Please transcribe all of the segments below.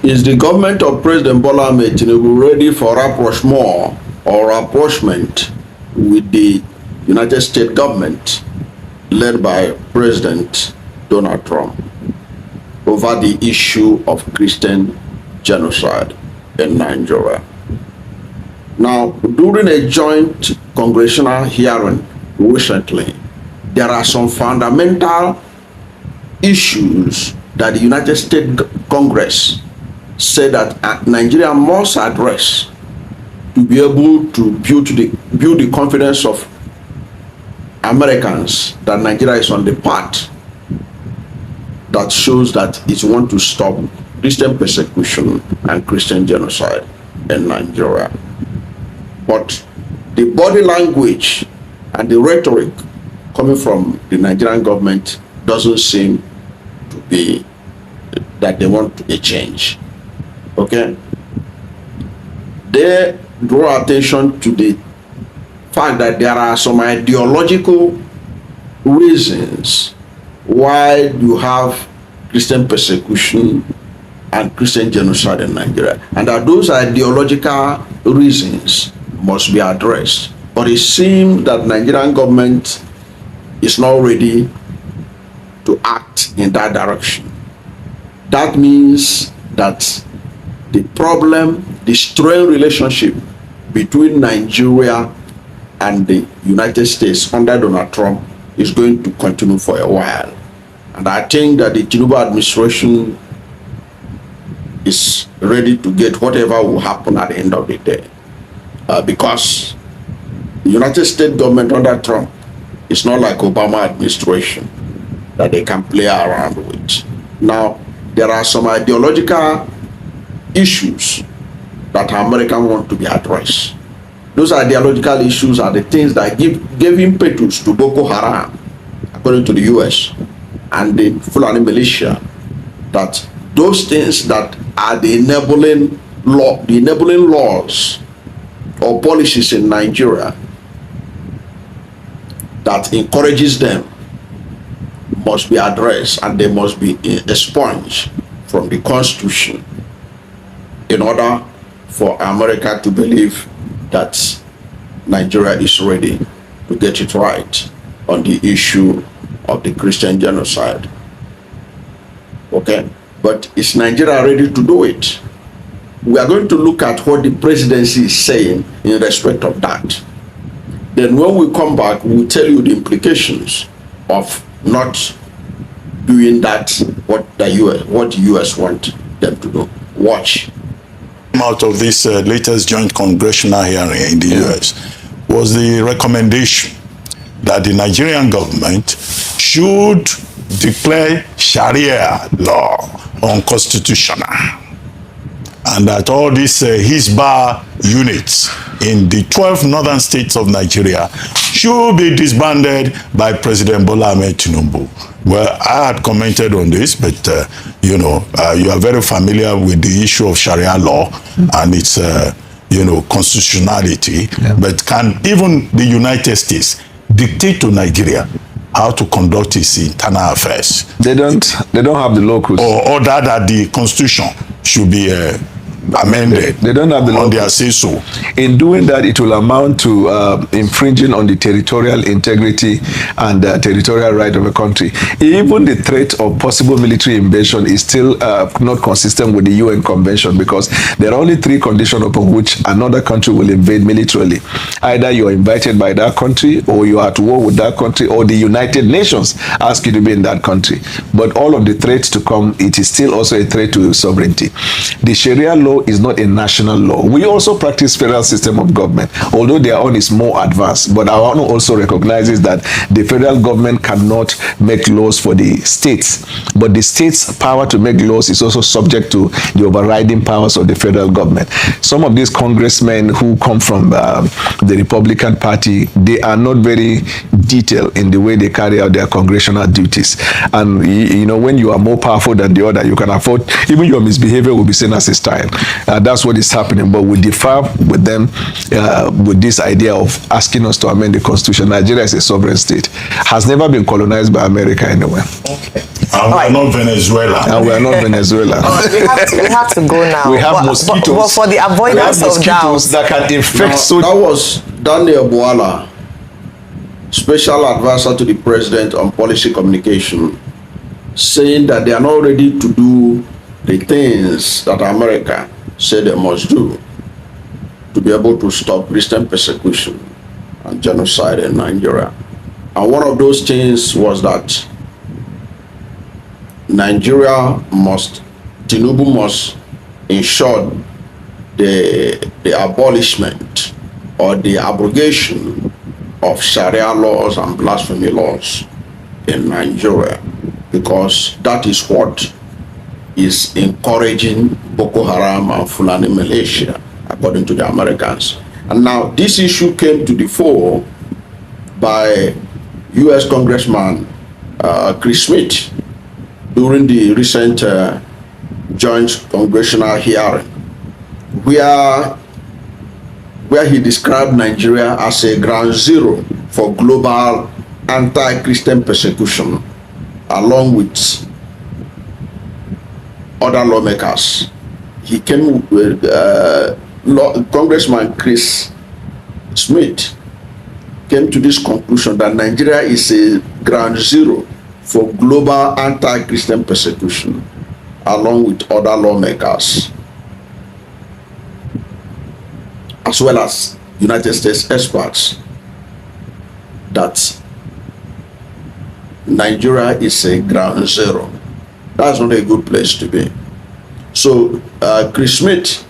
Is the government of President Bola Ahmed Tinubu ready for rapprochement or rapprochement with the United States government led by President Donald Trump over the issue of Christian genocide in Nigeria? Now, during a joint congressional hearing recently, there are some fundamental issues that the United States Congress said that Nigeria must address to be able to build the confidence of Americans that Nigeria is on the path that shows that it wants to stop Christian persecution and Christian genocide in Nigeria. But the body language and the rhetoric coming from the Nigerian government doesn't seem to be that they want a change. Okay? They draw attention to the fact that there are some ideological reasons why you have Christian persecution and Christian genocide in Nigeria, and that those ideological reasons must be addressed. But it seems that Nigerian government is not ready to act in that direction. That means that the problem, the strained relationship between Nigeria and the United States under Donald Trump is going to continue for a while. And I think that the Tinubu administration is ready to get whatever will happen at the end of the day. Because the United States government under Trump is not like Obama administration that they can play around with. Now, there are some ideological issues that Americans want to be addressed. Those ideological issues are the things that gave impetus to Boko Haram, according to the US, and the Fulani militia. That those things that are the enabling laws or policies in Nigeria that encourages them must be addressed, and they must be expunged from the Constitution in order for America to believe that Nigeria is ready to get it right on the issue of the Christian genocide. Okay? But is Nigeria ready to do it? We are going to look at what the presidency is saying in respect of that. Then when we come back, we'll tell you the implications of not doing that, what the US want them to do. Watch. Out of this latest joint congressional hearing in the US was the recommendation that the Nigerian government should declare Sharia law unconstitutional, and that all these Hizbah units in the 12 northern states of Nigeria should be disbanded by President Bola Ahmed Tinubu. Well, I had commented on this, but you are very familiar with the issue of Sharia law and its constitutionality. Yeah. But can even the United States dictate to Nigeria how to conduct its internal affairs? They don't have the locus. Or order that the constitution should be amended. They don't have the on their say so. In doing that, it will amount to infringing on the territorial integrity and territorial right of a country. Even the threat of possible military invasion is still not consistent with the UN Convention, because there are only 3 conditions upon which another country will invade militarily. Either you are invited by that country, or you are at war with that country, or the United Nations ask you to be in that country. But all of the threats to come, it is still also a threat to sovereignty. The Sharia law is not a national law. We also practice federal system of government, although their own is more advanced. But our own also recognizes that the federal government cannot make laws for the states. But the state's power to make laws is also subject to the overriding powers of the federal government. Some of these congressmen who come from the Republican Party, they are not very detailed in the way they carry out their congressional duties. And when you are more powerful than the other, you can afford, even your misbehavior will be seen as a style. That's what is happening, but we differ with them them with this idea of asking us to amend the constitution. Nigeria is a sovereign state, has never been colonized by America anywhere. Okay. And we're not Venezuela. And we are not Venezuela. We have to go now. We have mosquitoes. But for the avoidance of doubt, that can infect. Now, that was Daniel Bwala, Special Advisor to the President on Policy Communication, saying that they are not ready to do the things that America said they must do to be able to stop Christian persecution and genocide in Nigeria. And one of those things was that Tinubu must ensure the abolishment or the abrogation of Sharia laws and blasphemy laws in Nigeria, because that is what is encouraging Boko Haram and Fulani militia, according to the Americans. And now this issue came to the fore by U.S. Congressman Chris Smith during the recent joint congressional hearing, where he described Nigeria as a ground zero for global anti-Christian persecution, along with other lawmakers. He came with Congressman Chris Smith came to this conclusion that Nigeria is a ground zero for global anti-Christian persecution, along with other lawmakers, as well as United States experts, that Nigeria is a ground zero. That's not a good place to be. So Chris Smith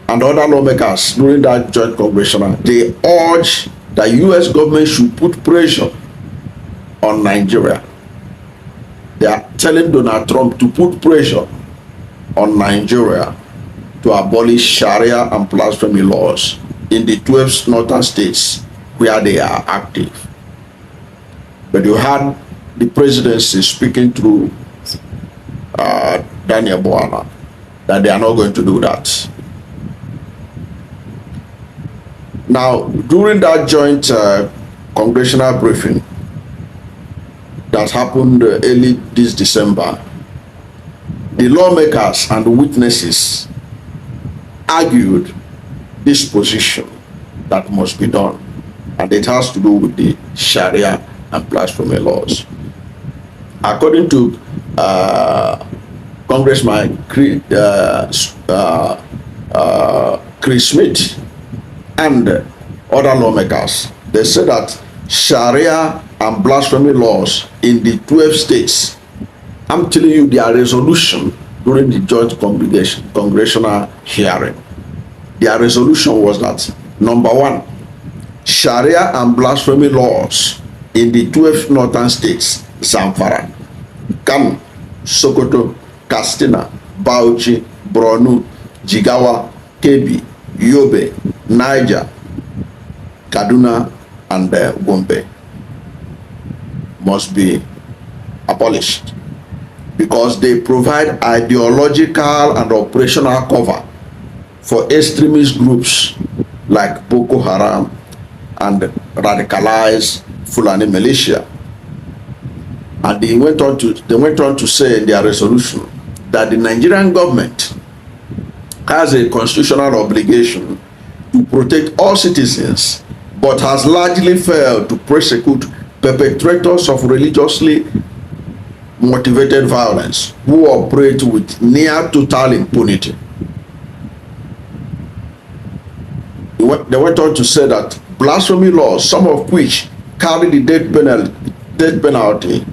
and other lawmakers during that joint congressional, they urge that U.S. government should put pressure on Nigeria. They are telling Donald Trump to put pressure on Nigeria to abolish Sharia and blasphemy laws in the 12 northern states where they are active. But you had the presidency speaking through Daniel Bwala that they are not going to do that. Now, during that joint congressional briefing that happened early this December, the lawmakers and the witnesses argued this position that must be done, and it has to do with the Sharia and blasphemy laws. According to Congressman Chris Smith and other lawmakers, they said that Sharia and blasphemy laws in the 12 states, I'm telling you their resolution during the joint congressional hearing, their resolution was that, number one, Sharia and blasphemy laws in the 12 northern states, Zamfara, Kano, Sokoto, Katsina, Bauchi, Borno, Jigawa, Kebbi, Yobe, Niger, Kaduna, and Gombe, must be abolished because they provide ideological and operational cover for extremist groups like Boko Haram and radicalized Fulani militia. And they went on to say in their resolution that the Nigerian government has a constitutional obligation to protect all citizens, but has largely failed to prosecute perpetrators of religiously motivated violence who operate with near total impunity. They went on to say that blasphemy laws, some of which carry the death penalty,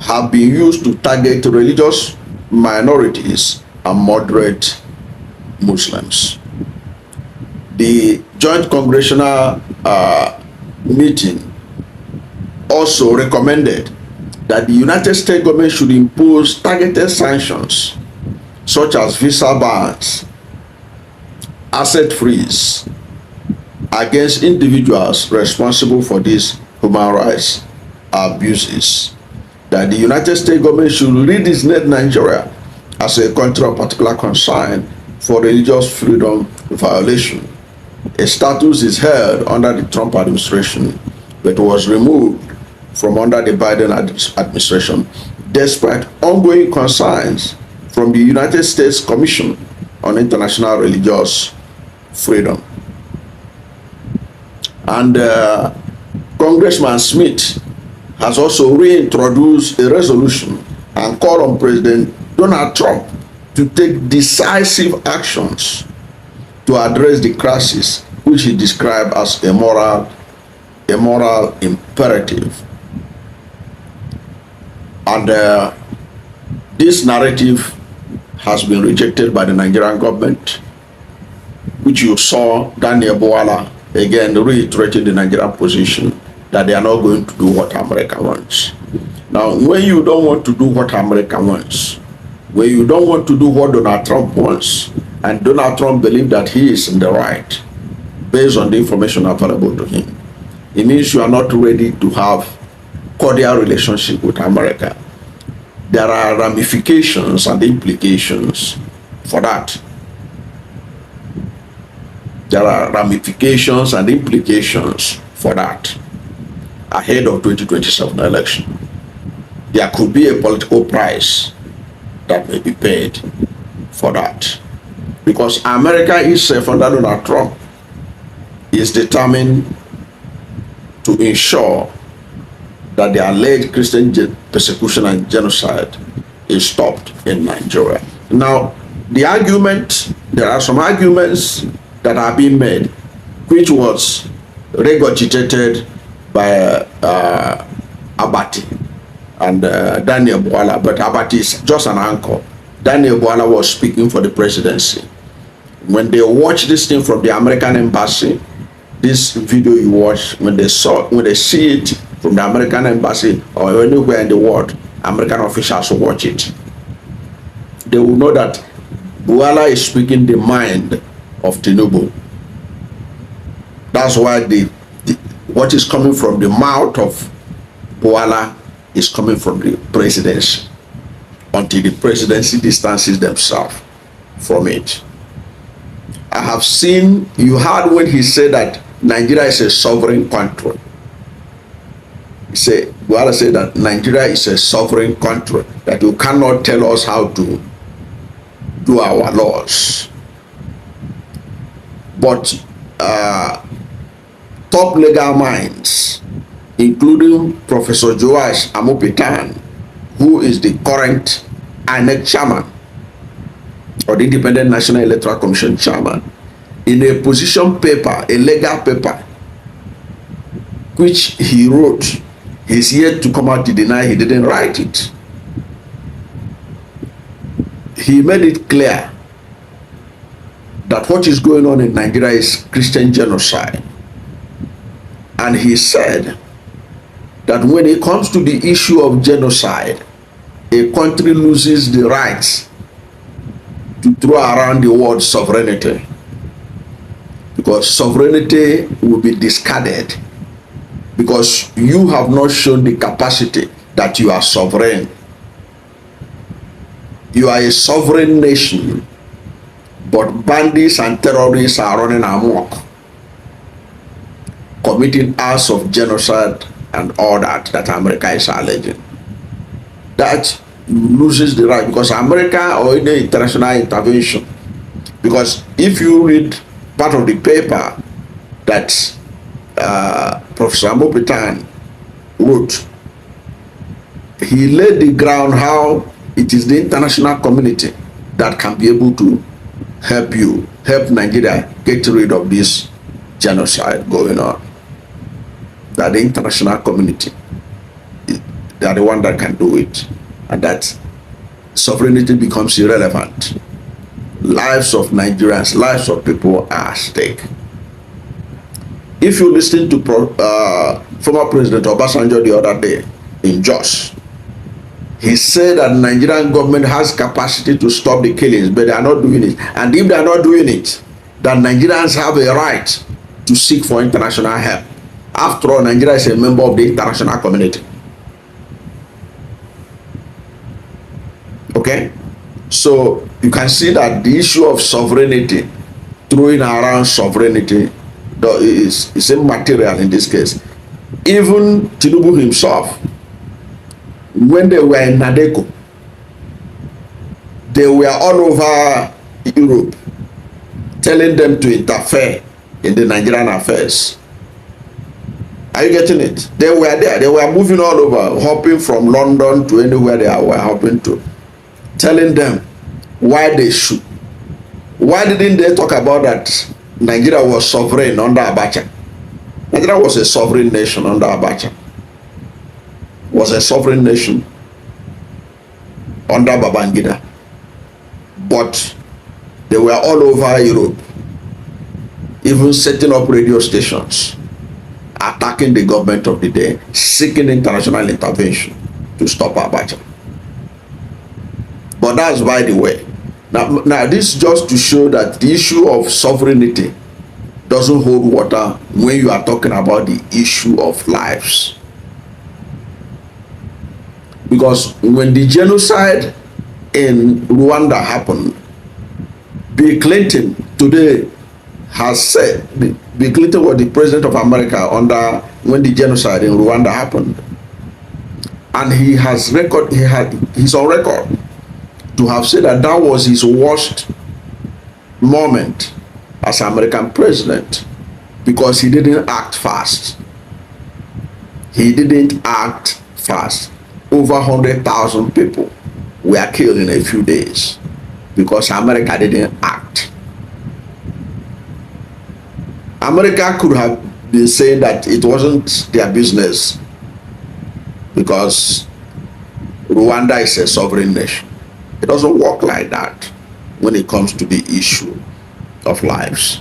have been used to target religious minorities and moderate Muslims. The joint congressional meeting also recommended that the United States government should impose targeted sanctions such as visa bans, asset freeze against individuals responsible for these human rights abuses. That the United States government should redesignate Nigeria as a country of particular concern for religious freedom violation. A status is held under the Trump administration, but was removed from under the Biden administration, despite ongoing concerns from the United States Commission on International Religious Freedom. And Congressman Smith has also reintroduced a resolution and called on President Donald Trump to take decisive actions to address the crisis, which he described as a moral imperative. And this narrative has been rejected by the Nigerian government, which you saw Daniel Bwala again reiterating the Nigerian position that they are not going to do what America wants. Now, when you don't want to do what America wants, when you don't want to do what Donald Trump wants, and Donald Trump believes that he is in the right, based on the information available to him, it means you are not ready to have cordial relationship with America. There are ramifications and implications for that. There are ramifications and implications for that ahead of 2027 election. There could be a political price that may be paid for that. Because America itself under Donald Trump is determined to ensure that the alleged Christian persecution and genocide is stopped in Nigeria. Now, there are some arguments that are being made, which was regurgitated by Abati and Daniel Bwala, but Abati is just an anchor. Daniel Bwala was speaking for the presidency. When they watch this thing from the American embassy, this video you watch, when they see it from the American embassy or anywhere in the world, American officials will watch it. They will know that Bwala is speaking the mind of Tinubu. That's why what is coming from the mouth of Bwala is coming from the presidency, until the presidency distances themselves from it. I have seen, you heard when he said that Nigeria is a sovereign country. Bwala said that Nigeria is a sovereign country, that you cannot tell us how to do our laws. But top legal minds, including Professor Joash Amopitan, who is the current INEC chairman, or the Independent National Electoral Commission chairman, in a position paper, a legal paper, which he wrote, he's yet to come out to deny he didn't write it. He made it clear that what is going on in Nigeria is Christian genocide. And he said that when it comes to the issue of genocide, a country loses the rights to throw around the word sovereignty, because sovereignty will be discarded because you have not shown the capacity that you are sovereign. You are a sovereign nation, but bandits and terrorists are running amok, committing acts of genocide and all that America is alleging. That loses the right, because America or any international intervention, because if you read part of the paper that Professor Amopitan wrote, he laid the ground how it is the international community that can be able to help Nigeria get rid of this genocide going on. That the international community, they are the one that can do it, and that sovereignty becomes irrelevant. Lives of Nigerians, lives of people are at stake. If you listen to former President Obasanjo the other day in Jos, he said that Nigerian government has capacity to stop the killings, but they are not doing it. And if they are not doing it, that Nigerians have a right to seek for international help. After all, Nigeria is a member of the international community. Okay? So you can see that the issue of sovereignty throwing around sovereignty is immaterial in this case. Even Tinubu himself, when they were in Nadeko, they were all over Europe telling them to interfere in the Nigerian affairs. Are you getting it? They were there. They were moving all over, hopping from London to anywhere they were hopping to, telling them why they should. Why didn't they talk about that Nigeria was sovereign under Abacha? Nigeria was a sovereign nation under Abacha. Was a sovereign nation under Babangida. But they were all over Europe, even setting up radio stations, attacking the government of the day, seeking international intervention to stop Abacha. But that's by the way. Now this is just to show that the issue of sovereignty doesn't hold water when you are talking about the issue of lives. Because when the genocide in Rwanda happened, Bill Clinton today has said, Bill Clinton was the president of America when the genocide in Rwanda happened. And he's on record to have said that that was his worst moment as American president because he didn't act fast. He didn't act fast. Over 100,000 people were killed in a few days because America didn't act. America could have been saying that it wasn't their business because Rwanda is a sovereign nation. It doesn't work like that when it comes to the issue of lives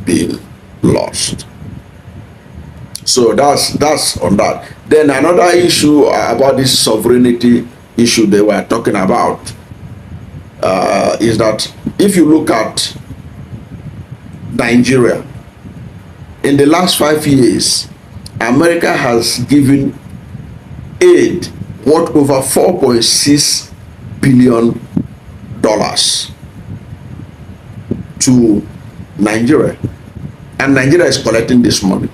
being lost. So that's on that. Then another issue about this sovereignty issue they were talking about is that if you look at Nigeria, in the last 5 years, America has given aid worth over $4.6 billion to Nigeria, and Nigeria is collecting this money.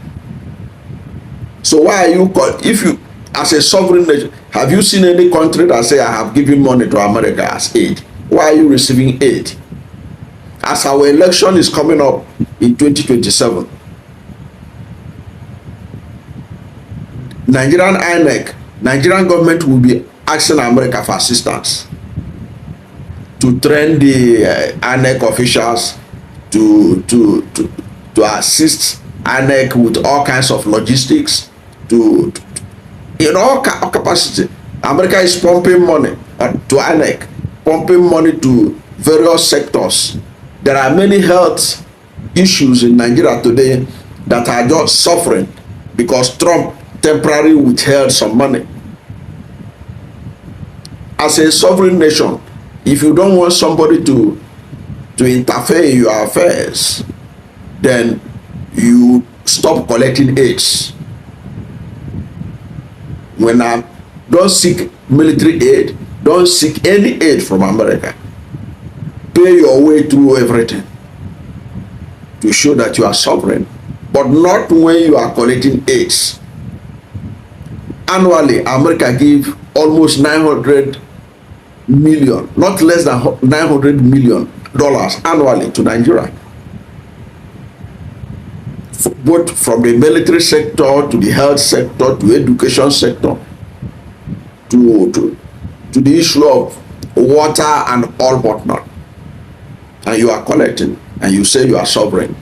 So why are you if you, as a sovereign nation, have you seen any country that say I have given money to America as aid? Why are you receiving aid? As our election is coming up in 2027, Nigerian INEC, Nigerian government will be asking America for assistance to train the INEC officials to assist INEC with all kinds of logistics, in all capacity. America is pumping money to INEC, pumping money to various sectors. There are many health issues in Nigeria today that are just suffering because Trump temporarily withheld some money. As a sovereign nation, if you don't want somebody to interfere in your affairs, then you stop collecting aids. When don't seek military aid, don't seek any aid from America. Pay your way through everything to show that you are sovereign, but not when you are collecting aids. Annually, America gives almost 900 million, not less than $900 million annually to Nigeria. Both from the military sector to the health sector to education sector to the issue of water and all whatnot. And you are collecting and you say you are sovereign.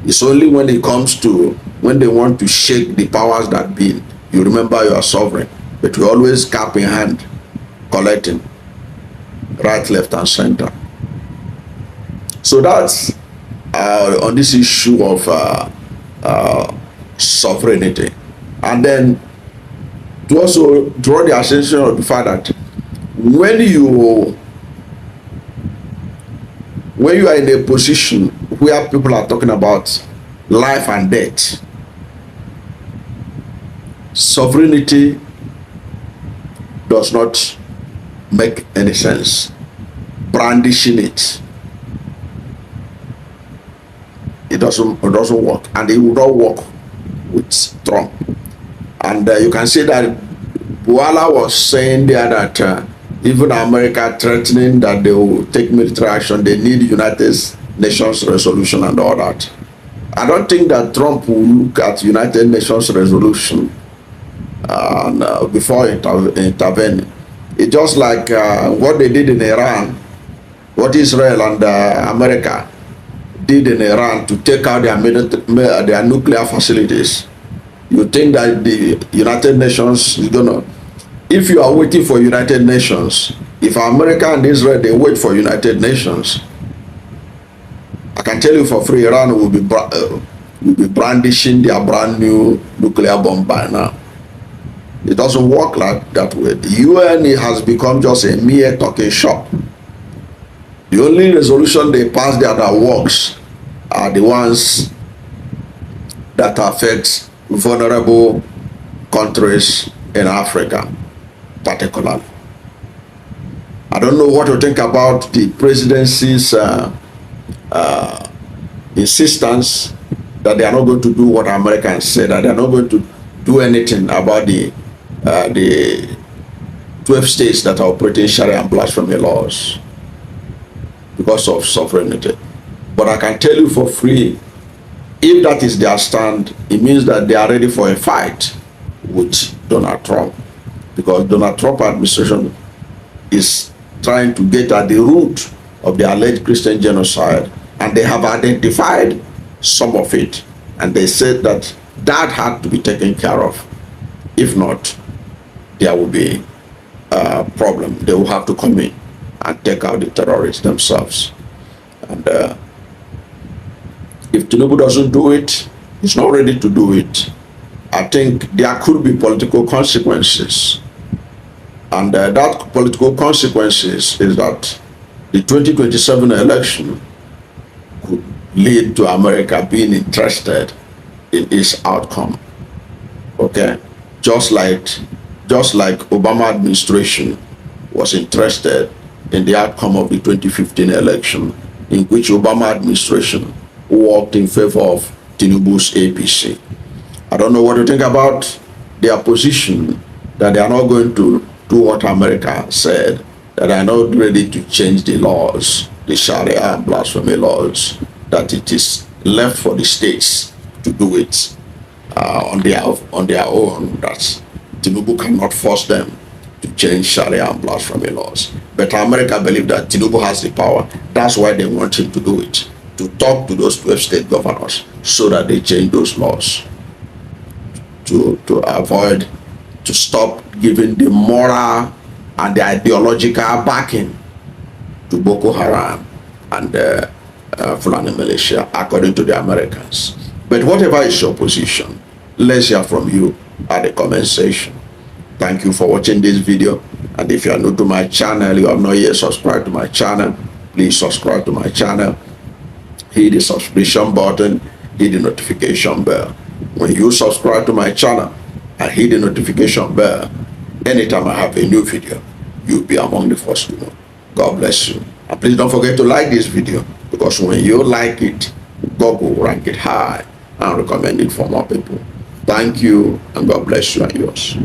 It's only when it comes to when they want to shake the powers that be, you remember you are sovereign. But you always cap in hand, collecting right, left, and center. So that's on this issue of sovereignty. And then to also draw the attention of the fact that when you are in a position where people are talking about life and death, sovereignty does not make any sense. Brandishing it It doesn't work, and it will not work with Trump. And you can see that Bwala was saying there that even America threatening that they will take military action, they need United Nations resolution and all that. I don't think that Trump will look at United Nations resolution before intervening. It's just like what they did in Iran, what Israel and America did in Iran to take out their nuclear facilities. You think that the United Nations is gonna, if you are waiting for United Nations, if America and Israel, they wait for United Nations, I can tell you for free, Iran will be brandishing their brand new nuclear bomb by now. It doesn't work like that way. The UN has become just a mere talking shop. The only resolution they pass there that works are the ones that affect vulnerable countries in Africa, particularly. I don't know what you think about the presidency's insistence that they are not going to do what Americans say, that they are not going to do anything about the 12 states that are operating Sharia and blasphemy laws because of sovereignty. But I can tell you for free, if that is their stand, it means that they are ready for a fight with Donald Trump, because Donald Trump administration is trying to get at the root of the alleged Christian genocide, and they have identified some of it, and they said that that had to be taken care of. If not, there will be a problem. They will have to come in and take out the terrorists themselves. And if Tinubu doesn't do it, he's not ready to do it, I think there could be political consequences. And that political consequences is that the 2027 election could lead to America being interested in its outcome. Okay? Just like Obama administration was interested in the outcome of the 2015 election, in which Obama administration worked in favor of Tinubu's APC. I don't know what you think about their position, that they are not going to do what America said, that they are not ready to change the laws, the Sharia and blasphemy laws, that it is left for the states to do it on their own, that Tinubu cannot force them to change Sharia and blasphemy laws. But America believes that Tinubu has the power. That's why they want him to do it, to talk to those 12 state governors so that they change those laws, to avoid, to stop giving the moral and the ideological backing to Boko Haram and Fulani militia, according to the Americans. But whatever is your position, let's hear from you at the comment section. Thank you for watching this video. And if you are new to my channel, you have not yet subscribed to my channel, please subscribe to my channel. Hit the subscription button, hit the notification bell. When you subscribe to my channel and hit the notification bell, anytime I have a new video, you'll be among the first to know. God bless you. And please don't forget to like this video, because when you like it, God will rank it high and recommend it for more people. Thank you, and God bless you and yours.